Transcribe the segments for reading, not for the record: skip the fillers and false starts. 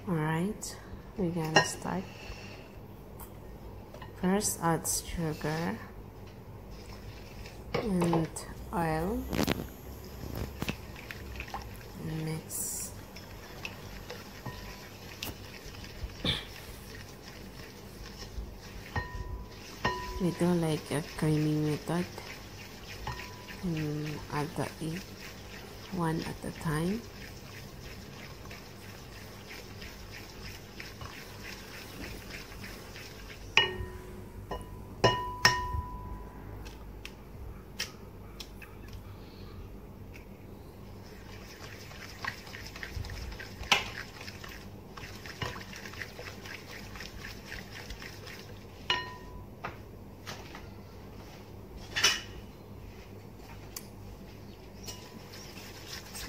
Alright, we're gonna start. First, add sugar and oil and mix. We do like a creamy method, and add the egg one at a time.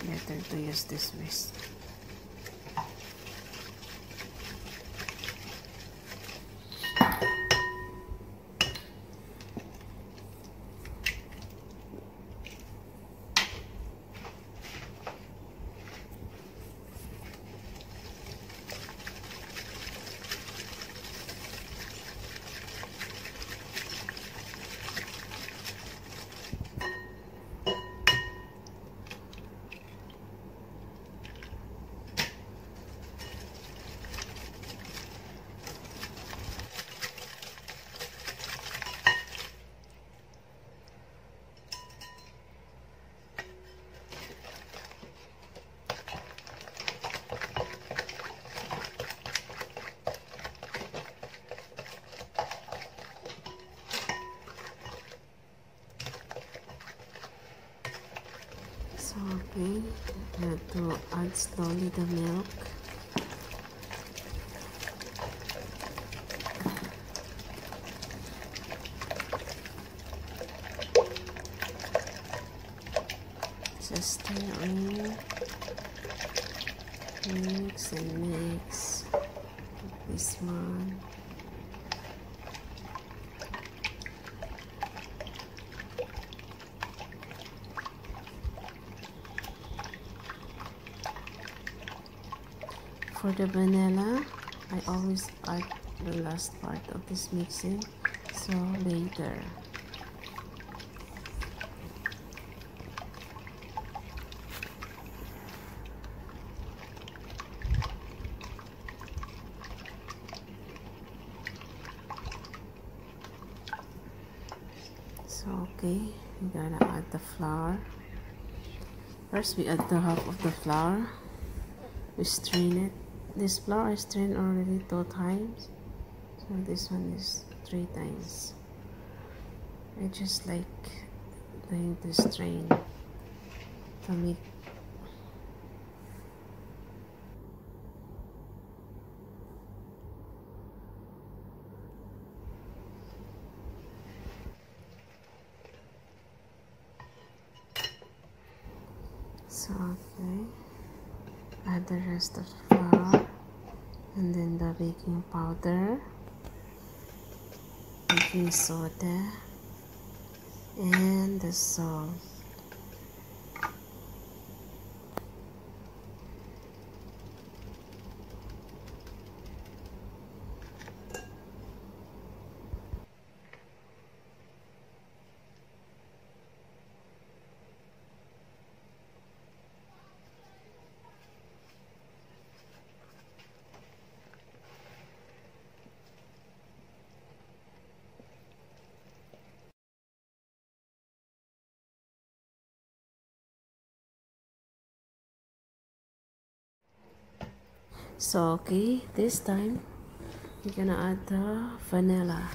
Better to use this whisk. So okay, I have to add slowly the milk. Just stir in, mix and mix this one. For the vanilla, I always add the last part of this mixing, so later. So okay, we're gonna add the flour. First we add the half of the flour. We strain it. This flour I strained already 2 times, so this one is 3 times. I just like doing the strain to make so okay. Add the rest of the flour and then the baking powder, baking soda, and the salt. So okay, this time we're gonna add the vanilla.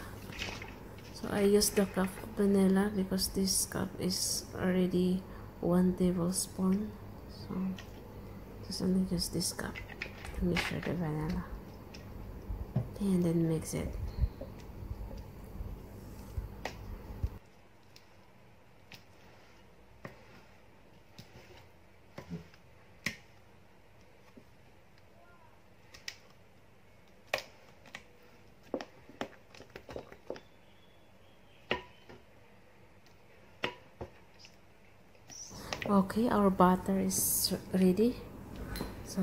So I use the cup of vanilla because this cup is already 1 tablespoon. So just only use this cup to measure the vanilla. Okay, and then mix it. Okay, our butter is ready, so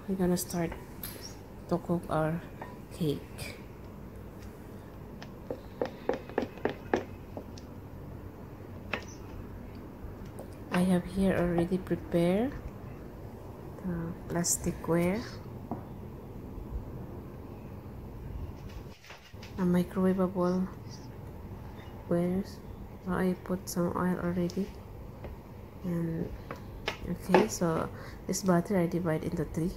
we're gonna start to cook our cake. I have here already prepared the plasticware, a microwavable wares. So I put some oil already, and okay, so this butter I divide into 3.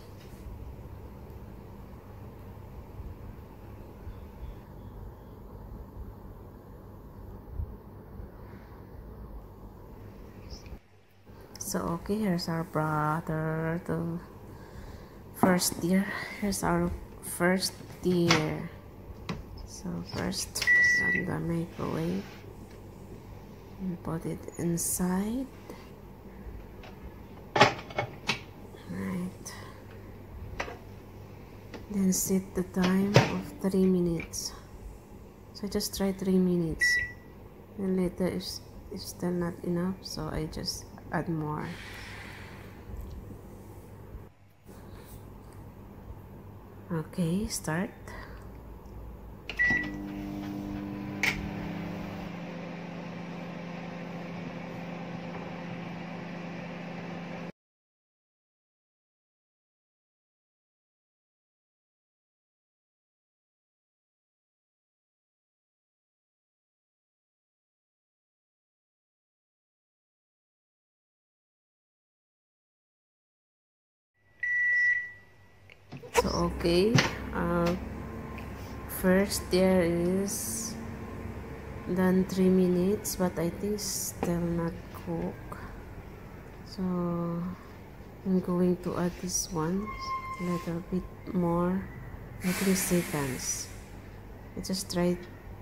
So okay, here's our butter, the first tier. Here's our first tier. So first on the microwave and put it inside. Right. Then set the time of 3 minutes. So just try 3 minutes. And later if still not enough, so I just add more. Okay, start. So okay, first there is done 3 minutes, but I think still not cook. So I'm going to add this one a little bit more, 30 seconds. I just tried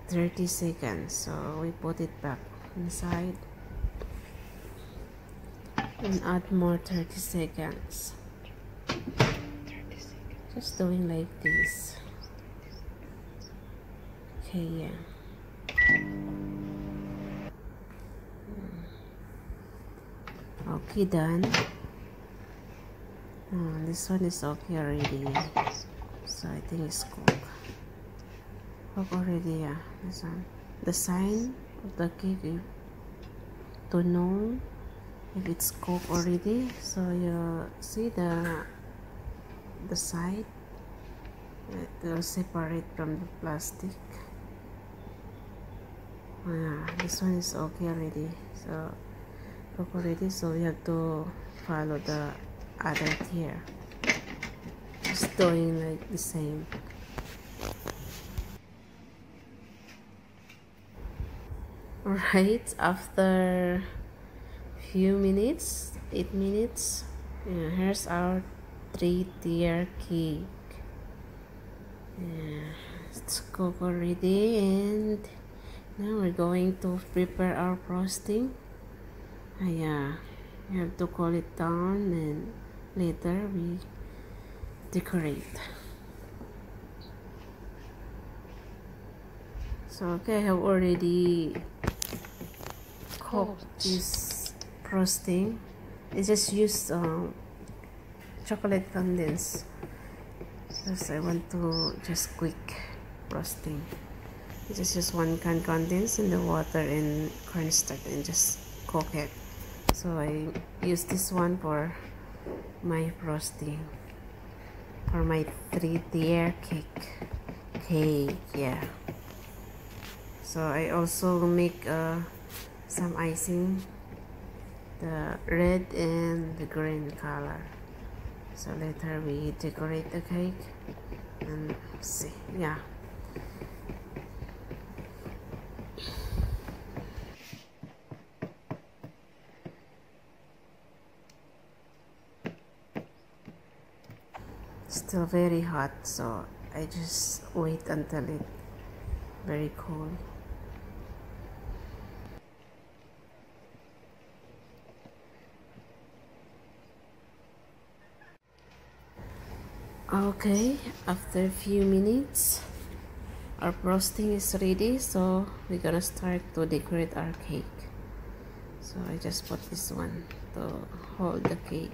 30 seconds, so we put it back inside and add more 30 seconds. Just doing like this. Okay, yeah. Okay, done. This one is okay already. So I think it's cooked. Cooked already, yeah. This one. The sign of the cake to know if it's cooked already. So you see the side. It will separate from the plastic. Yeah, this one is okay already. So cooked already. So we have to follow the other tier. Just doing like the same. Alright, after few minutes, 8 minutes, yeah, here's our 3-tier cake. Yeah, it's cooked already, and now we're going to prepare our frosting. Yeah, you have to cool it down, and later we decorate. So okay, I have already cooked this frosting. I just used chocolate condence because I want to just quick frosting. I just use 1 can condensed in the water and cornstarch and just cook it. So I use this one for my frosting, for my 3-tier cake. Yeah. So I also make some icing, the red and the green color. So later we decorate the cake and see. Yeah. Still very hot, so I just wait until it very cold. Okay, after a few minutes our frosting is ready, so we're gonna start to decorate our cake. So I just put this one to hold the cake.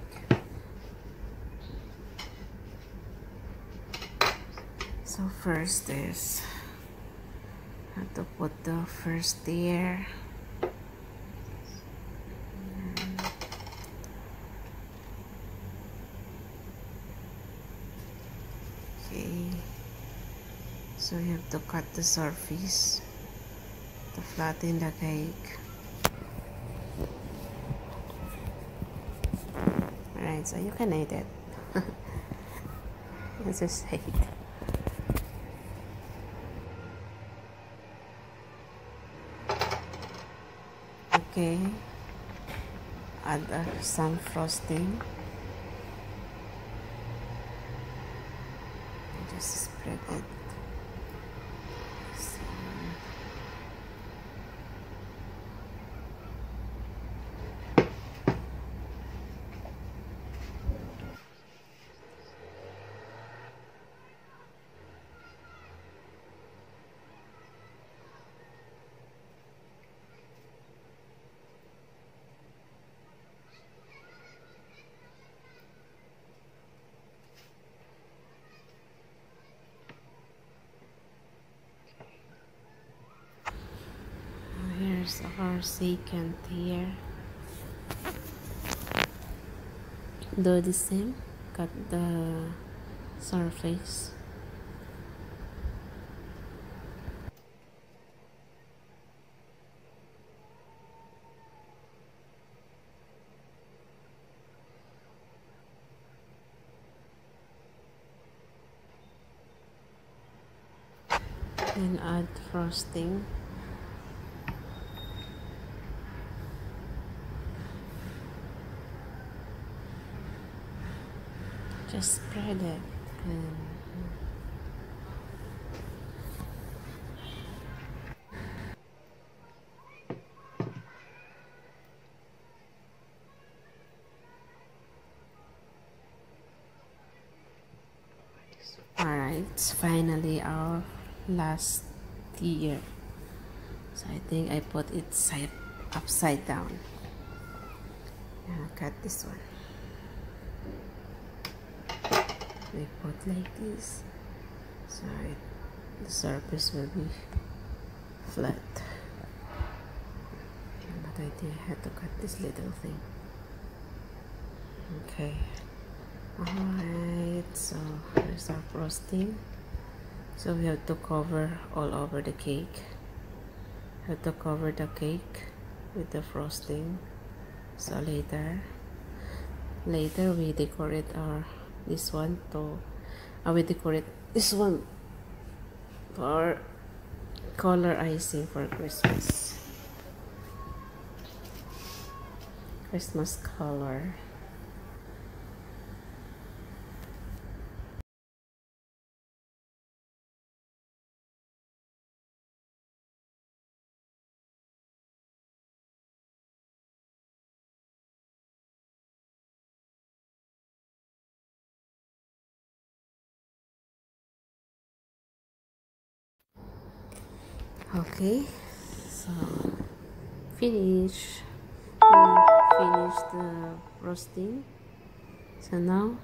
So first is have to put the first layer. Okay, so you have to cut the surface to flatten the cake. Alright, so you can eat it. Let's just eat. Okay, add some frosting. Just spread it. Here's our second tier. Do the same, cut the surface. Then add frosting. Just spread it. Alright, finally our last tier. So I think I put it upside down. And cut this one. We put like this, so the surface will be flat. But I think I had to cut this little thing. Okay. Alright, so here's our frosting. So we have to cover all over the cake. Have to cover the cake with the frosting. So later we decorate this one to we decorate this one for color icing for Christmas color. Okay, so finish the roasting. So now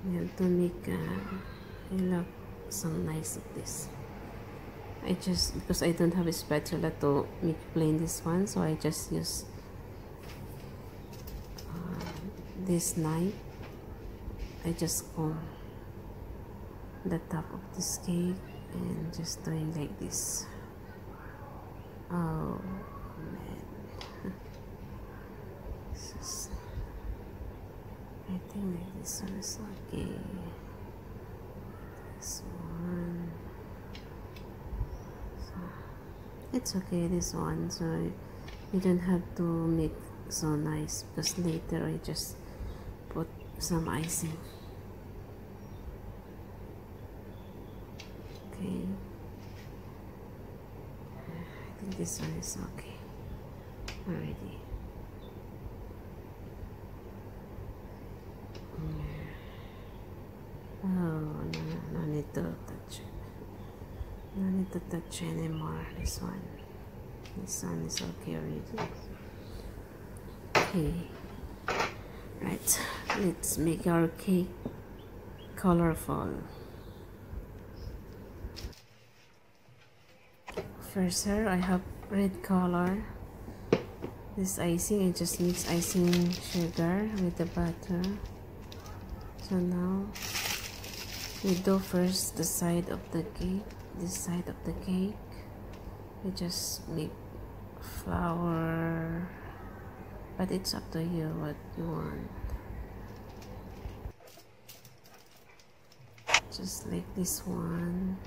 we have to make I love some nice of this. Because I don't have a spatula to make plain this one, so I just use this knife. I just comb the top of this cake and just doing like this. Oh man. I think like this one is okay. This one. So it's okay, this one. So you don't have to make so nice, because later I just put some icing. Okay. I think this one is okay already. Oh, no need to touch it. No need to touch anymore. This one is okay already. Okay. Right. Let's make our cake colorful. First here I have red color. This icing, I just mix icing sugar with the butter. So now we do first the side of the cake. This side of the cake, we just make flour, but it's up to you what you want. Just like this one.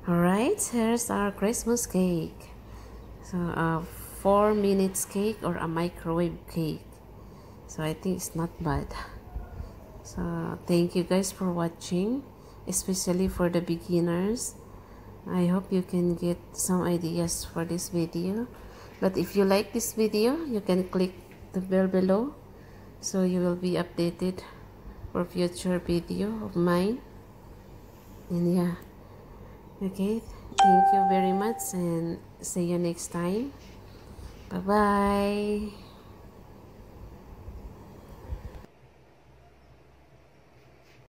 Alright, here's our Christmas cake. So 4 minutes cake or a microwave cake. So I think it's not bad. So thank you guys for watching, especially for the beginners. I hope you can get some ideas for this video. But if you like this video, you can click the bell below so you will be updated for future video of mine. And yeah. Okay, thank you very much and see you next time. Bye bye.